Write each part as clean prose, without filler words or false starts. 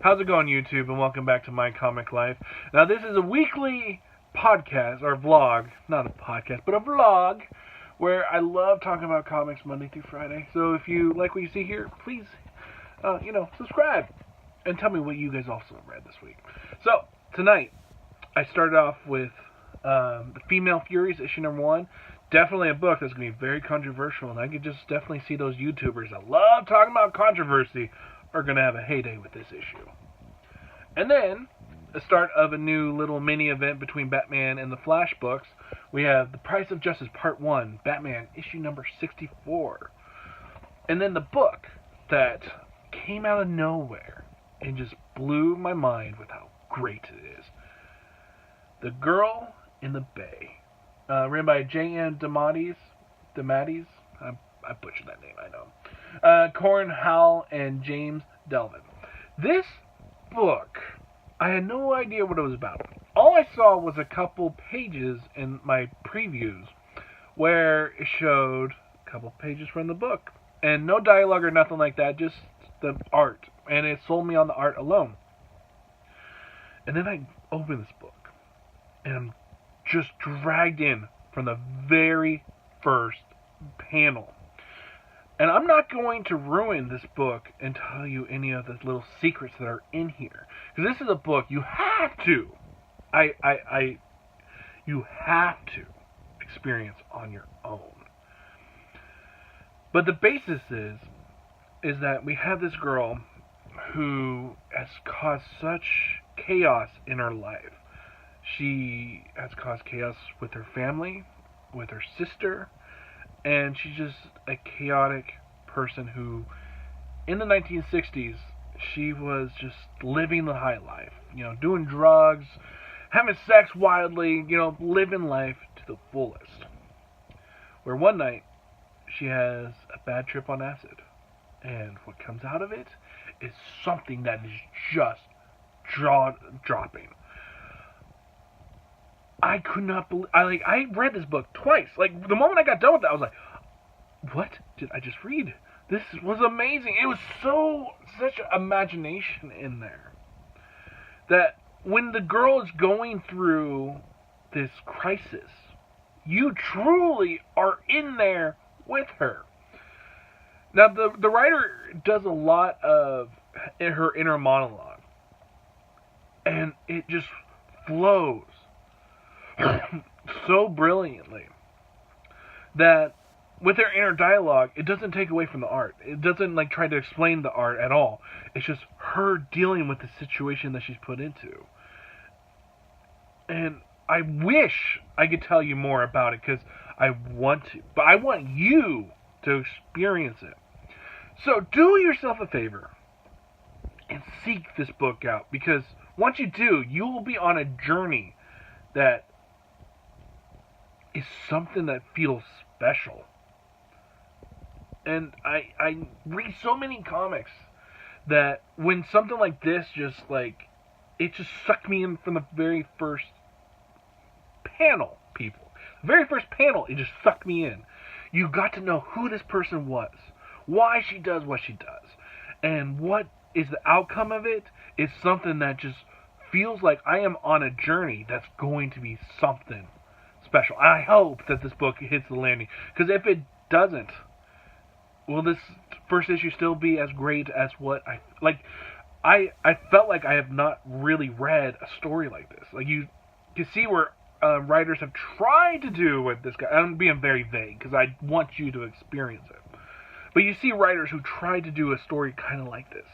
How's it going, YouTube? And welcome back to My Comic Life. Now, this is a weekly podcast, or vlog, not a podcast, but a vlog, where I love talking about comics Monday through Friday. So if you like what you see here, please, subscribe, and tell me what you guys also read this week. So, tonight, I started off with the Female Furies, issue number 1. Definitely a book that's going to be very controversial, and I could just definitely see those YouTubers that love talking about controversy are going to have a heyday with this issue. And then, the start of a new little mini event between Batman and the Flash books. We have The Price of Justice Part 1, Batman, issue number 64. And then the book that came out of nowhere and just blew my mind with how great it is. The Girl in the Bay. Written by J.M. DeMatteis. I butchered that name, I know. Corin Howell and James Delvin. This book, I had no idea what it was about. All I saw was a couple pages in my previews where it showed a couple pages from the book. And no dialogue or nothing like that, just the art. And it sold me on the art alone. And then I opened this book, and I'm just dragged in from the very first panel. And I'm not going to ruin this book and tell you any of the little secrets that are in here. Because this is a book you have to, you have to experience on your own. But the basis is that we have this girl who has caused such chaos in her life. She has caused chaos with her family, with her sister, and she's just a chaotic person who, in the 1960s, she was just living the high life. Doing drugs, having sex wildly, living life to the fullest. Where one night, she has a bad trip on acid. And what comes out of it is something that is just jaw-dropping. I could not believe... I read this book twice. The moment I got done with it, I was like, what did I just read? This was amazing. It was such imagination in there. That when the girl is going through this crisis, you truly are in there with her. Now, the writer does a lot of her inner monologue. And it just flows so brilliantly that with her inner dialogue, it doesn't take away from the art. It doesn't try to explain the art at all. It's just her dealing with the situation that she's put into. And I wish I could tell you more about it because I want to. But I want you to experience it. So do yourself a favor and seek this book out, because once you do, you will be on a journey that is something that feels special. And I read so many comics that when something like this it just sucked me in from the very first panel, people. The very first panel, it just sucked me in. You got to know who this person was, why she does what she does, and what is the outcome of it is something that just feels like I am on a journey that's going to be something special. I hope that this book hits the landing, because if it doesn't, will this first issue still be as great as what I felt like I have not really read a story like this. You can see where writers have tried to do with this guy. I'm being very vague because I want you to experience it. But you see writers who try to do a story kind of like this,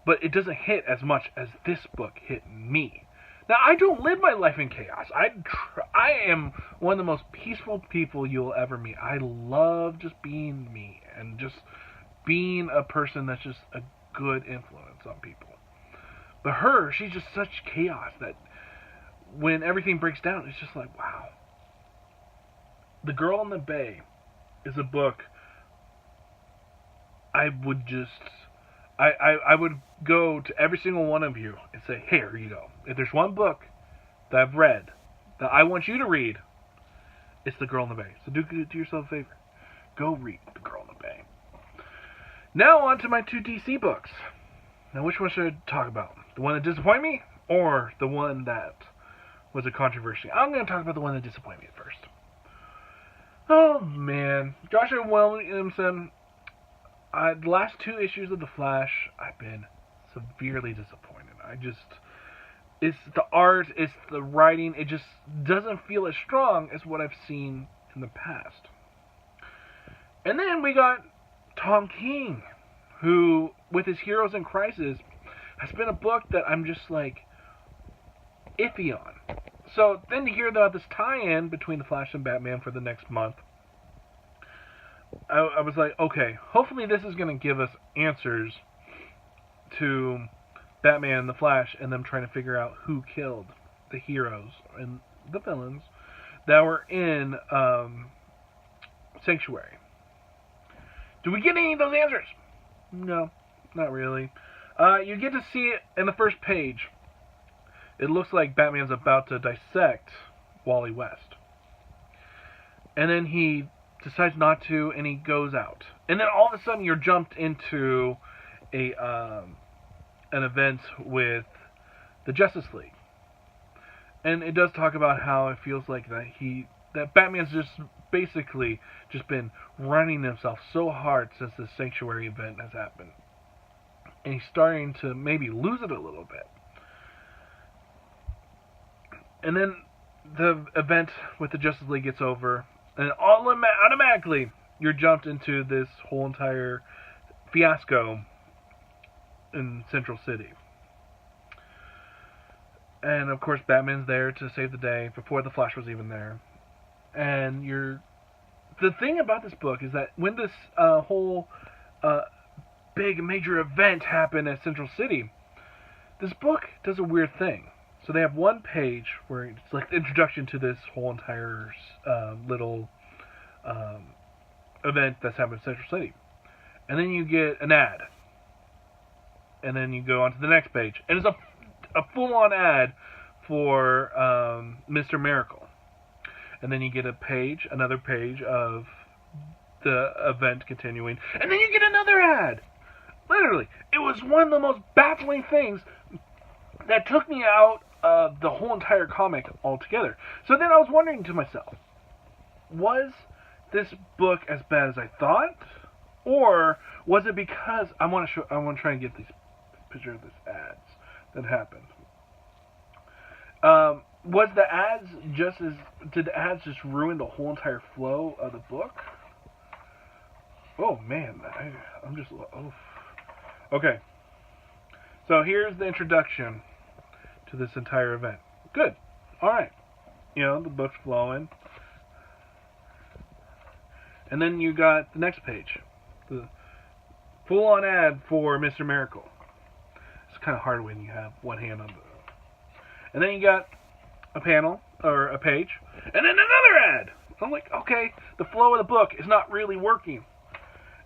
but it doesn't hit as much as this book hit me. Now, I don't live my life in chaos. I am one of the most peaceful people you'll ever meet. I love just being me and just being a person that's just a good influence on people. But her, she's just such chaos that when everything breaks down, it's just like, wow. The Girl in the Bay is a book I would go to every single one of you and say, hey, here you go. If there's one book that I've read that I want you to read, it's The Girl in the Bay. So do yourself a favor. Go read The Girl in the Bay. Now on to my two DC books. Now, which one should I talk about? The one that disappointed me, or the one that was a controversy? I'm going to talk about the one that disappointed me first. Oh man, Joshua Williamson. The last 2 issues of The Flash, I've been severely disappointed. It's the art, it's the writing, it just doesn't feel as strong as what I've seen in the past. And then we got Tom King, who, with his Heroes in Crisis, has been a book that I'm just like iffy on. So then to hear about this tie-in between The Flash and Batman for the next month, I was like, okay, hopefully this is going to give us answers to Batman and the Flash and them trying to figure out who killed the heroes and the villains that were in Sanctuary. Do we get any of those answers? No, not really. You get to see it in the first page. It looks like Batman's about to dissect Wally West. And then he decides not to, and he goes out. And then all of a sudden you're jumped into an event with the Justice League. And it does talk about how it feels like that Batman's just basically just been running himself so hard since the Sanctuary event has happened. And he's starting to maybe lose it a little bit. And then the event with the Justice League gets over, and automatically you're jumped into this whole entire fiasco in Central City. And of course Batman's there to save the day before the Flash was even there. And the thing about this book is that when this whole big major event happened at Central City, this book does a weird thing. So they have one page where it's like the introduction to this whole entire little event that's happened in Central City. And then you get an ad. And then you go on to the next page. And it's a full-on ad for Mr. Miracle. And then you get another page of the event continuing. And then you get another ad. Literally. It was one of the most baffling things that took me out of the whole entire comic altogether. So then I was wondering to myself, was this book as bad as I thought? Or was it because I want to try and get these pictures of these ads that happened. Was the ads did the ads just ruin the whole entire flow of the book? Oh man, I'm just, oh. Okay. So here's the introduction to this entire event. Good. Alright. The book's flowing. And then you got the next page. The full-on ad for Mr. Miracle. It's kind of hard when you have one hand on the... And then you got a panel, or a page, and then another ad! I'm like, okay, the flow of the book is not really working.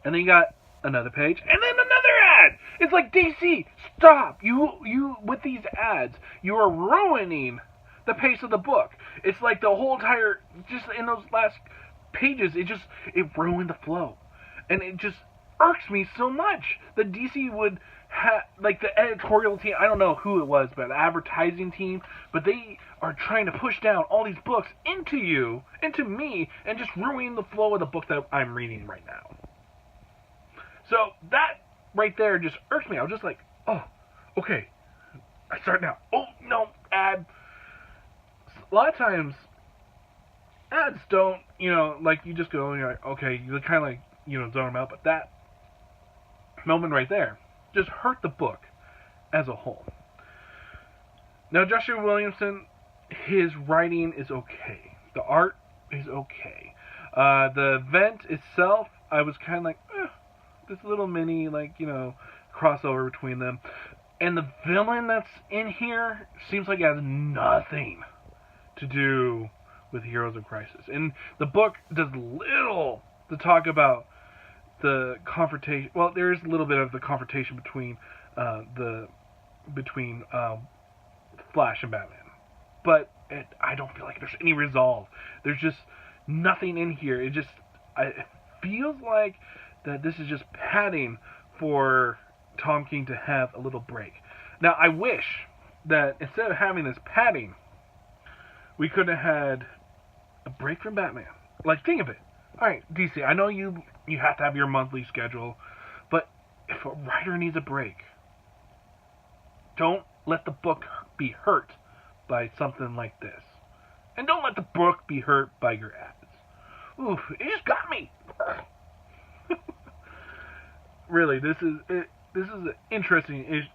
And then you got another page, and then another ad! It's like, DC, stop! You with these ads, you are ruining the pace of the book. It's like the whole entire, just in those last pages, it ruined the flow. And it just irks me so much that DC would have, like the editorial team, I don't know who it was, but the advertising team, but they are trying to push down all these books into me, and just ruining the flow of the book that I'm reading right now. So that right there just irks me. I was just like, oh, okay, I start now. Oh, no, ad. A lot of times, ads don't, like you just go and you're like, okay, you kind of like, zone them out, but that moment right there just hurt the book as a whole. Now, Joshua Williamson, his writing is okay. The art is okay. The event itself, I was kind of like, this little mini, crossover between them. And the villain that's in here seems like it has nothing to do with Heroes of Crisis. And the book does little to talk about the confrontation. Well, there is a little bit of the confrontation between Flash and Batman, but I don't feel like there's any resolve. There's just nothing in here. It feels like that this is just padding for Tom King to have a little break. Now, I wish that instead of having this padding, we could have had a break from Batman. Like, think of it. All right, DC, I know you have to have your monthly schedule, but if a writer needs a break, don't let the book be hurt by something like this. And don't let the book be hurt by your ads. Oof, it just got me. Really, this is an interesting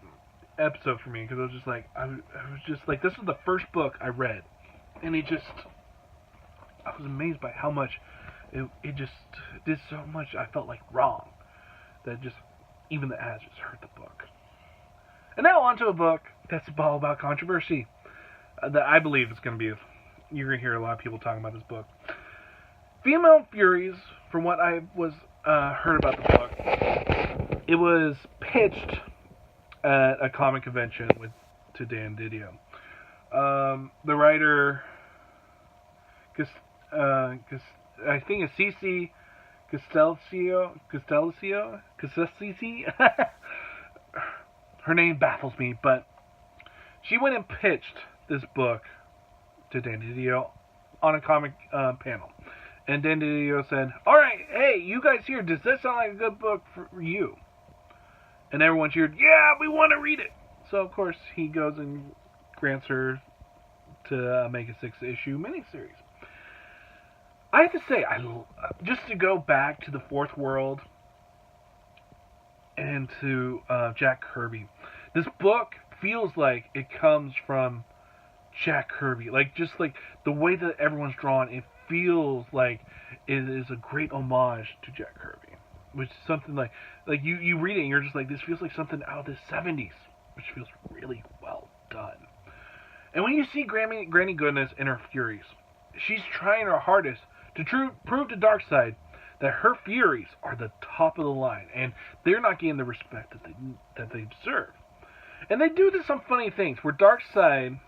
episode for me because I was just like, this was the first book I read, and I was amazed by how much it just did so much. I felt like wrong that just even the ads just hurt the book. And now on to a book that's all about controversy that I believe is going to be. You're going to hear a lot of people talking about this book. Female Furies, from what I was heard about the book, it was pitched at a comic convention to Dan Didio. The writer, I think it's Cece Castellcio. Her name baffles me, but she went and pitched this book to Dan Didio on a comic panel. And Dan Didio said, "Alright, hey, you guys here, does this sound like a good book for you?" And everyone cheered, "Yeah, we want to read it." So, of course, he goes and grants her to make a 6-issue miniseries. I have to say, just to go back to the Fourth World and to Jack Kirby, this book feels like it comes from Jack Kirby. Just like the way that everyone's drawn, it feels like it is a great homage to Jack Kirby. Which is something like you read it and you're just like, this feels like something out of the 70s, which feels really well done. And when you see Granny Goodness and her Furies, she's trying her hardest to prove to Darkseid that her Furies are the top of the line, and they're not getting the respect that they deserve. And they do some funny things where Darkseid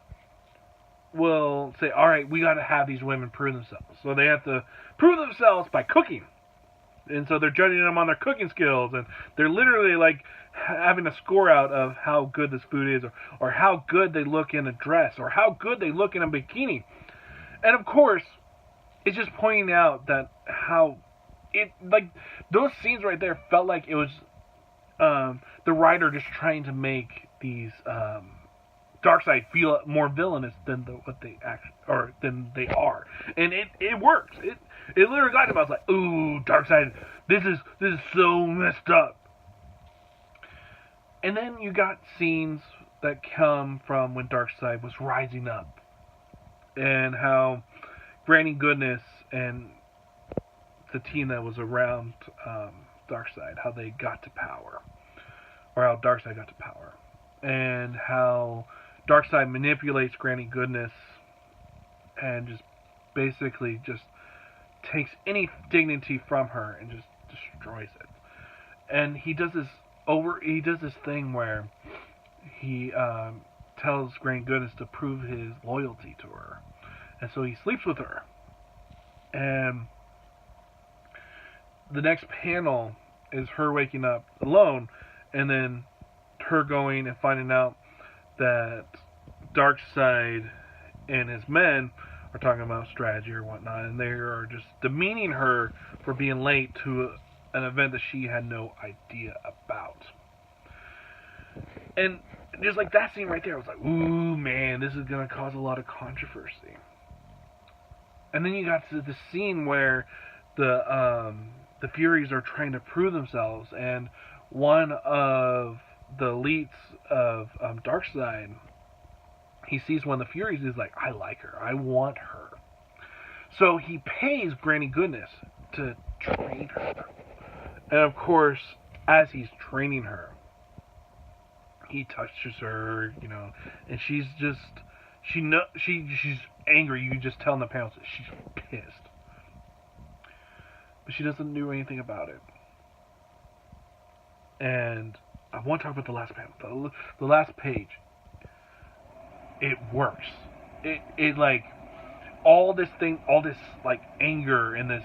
will say, "All right, we got to have these women prove themselves." So they have to prove themselves by cooking. And so they're judging them on their cooking skills, and they're literally like having a score out of how good this food is, or how good they look in a dress, or how good they look in a bikini. And of course, it's just pointing out that how those scenes right there felt like it was the writer just trying to make these Darkseid feel more villainous than than they are, and it works. It literally got him. I was like, "Ooh, Darkseid, this is so messed up." And then you got scenes that come from when Darkseid was rising up, and how Granny Goodness and the team that was around Darkseid, how they got to power, or how Darkseid got to power, and how Darkseid manipulates Granny Goodness and just basically just takes any dignity from her and just destroys it. And he does this thing where he tells Granny Goodness to prove his loyalty to her. And so he sleeps with her. And the next panel is her waking up alone, and then her going and finding out that Darkseid and his men are talking about strategy or whatnot, and they are just demeaning her for being late to an event that she had no idea about. And just like that scene right there, I was like, ooh, man, this is going to cause a lot of controversy. And then you got to the scene where the Furies are trying to prove themselves, and one of the elites of Darkseid, he sees one of the Furies, he's like, "I like her, I want her." So he pays Granny Goodness to train her. And of course, as he's training her, he touches her, and she's just, she's angry. You can just tell in the panels that she's pissed. But she doesn't do anything about it. And I want to talk about the last panel. The last page. It works. It like, all this like anger and this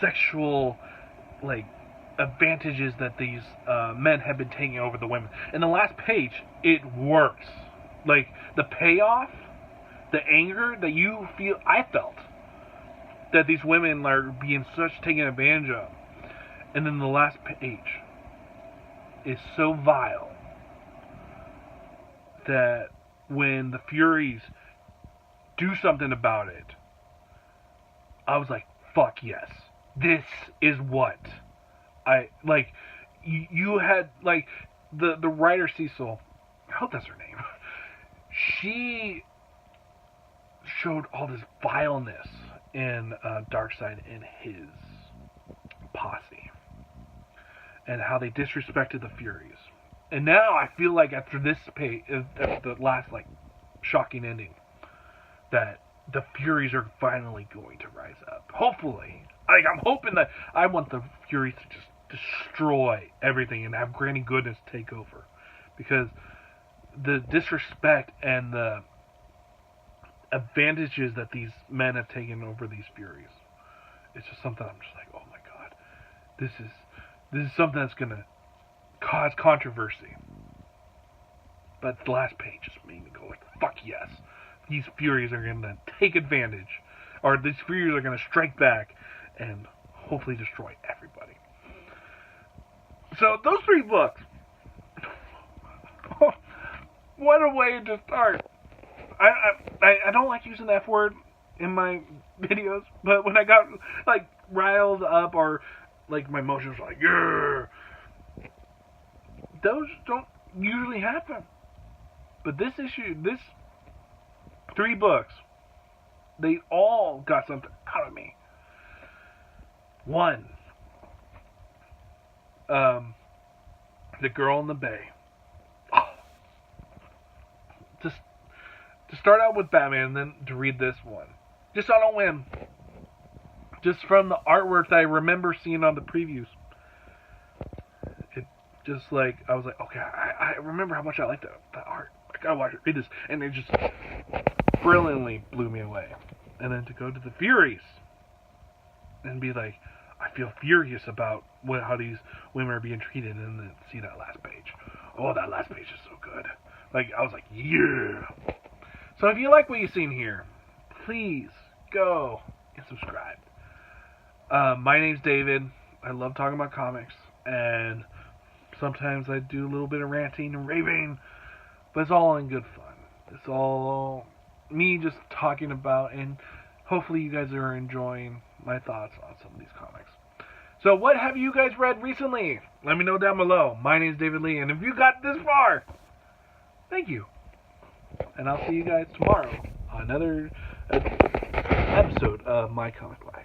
sexual like advantages that these men have been taking over the women. In the last page, it works. Like, the payoff, the anger that you feel, I felt, that these women are being taken advantage of. And then the last page is so vile that when the Furies do something about it, I was like, fuck yes. This is what I like. You had like the writer Cecil, I hope that's her name. She showed all this vileness in Darkseid and his posse, and how they disrespected the Furies. And now I feel like after this page, after the last like shocking ending, that the Furies are finally going to rise up. Hopefully. Like, I'm hoping that I want the Furies to just destroy everything and have Granny Goodness take over. Because the disrespect and the advantages that these men have taken over these Furies, it's just something I'm just like, oh my god. This is something that's going to cause controversy. But the last page just made me go like, fuck yes. These Furies are going to take advantage, or these Furies are going to strike back and hopefully destroy everybody. So those 3 books, what a way to start. I don't like using the F word in my videos, but when I got like riled up or like my emotions were like, yeah, those don't usually happen. But this 3 books, they all got something out of me. 1, The Girl in the Bay. Oh. Just to start out with Batman and then to read this one. Just on a whim. Just from the artwork that I remember seeing on the previews. It just like, I was like, okay, I remember how much I liked that art. I gotta read this. And it just brilliantly blew me away. And then to go to the Furies and be like, I feel furious about how these women are being treated, and then see that last page. Oh, that last page is so good. Like, I was like, yeah. So if you like what you've seen here, please go and subscribe. My name's David. I love talking about comics, and sometimes I do a little bit of ranting and raving, but it's all in good fun. It's all me just talking about, and hopefully you guys are enjoying my thoughts on some of these comics. So what have you guys read recently? Let me know down below. My name is David Lee, and if you got this far, thank you. And I'll see you guys tomorrow on another episode of My Comic Life.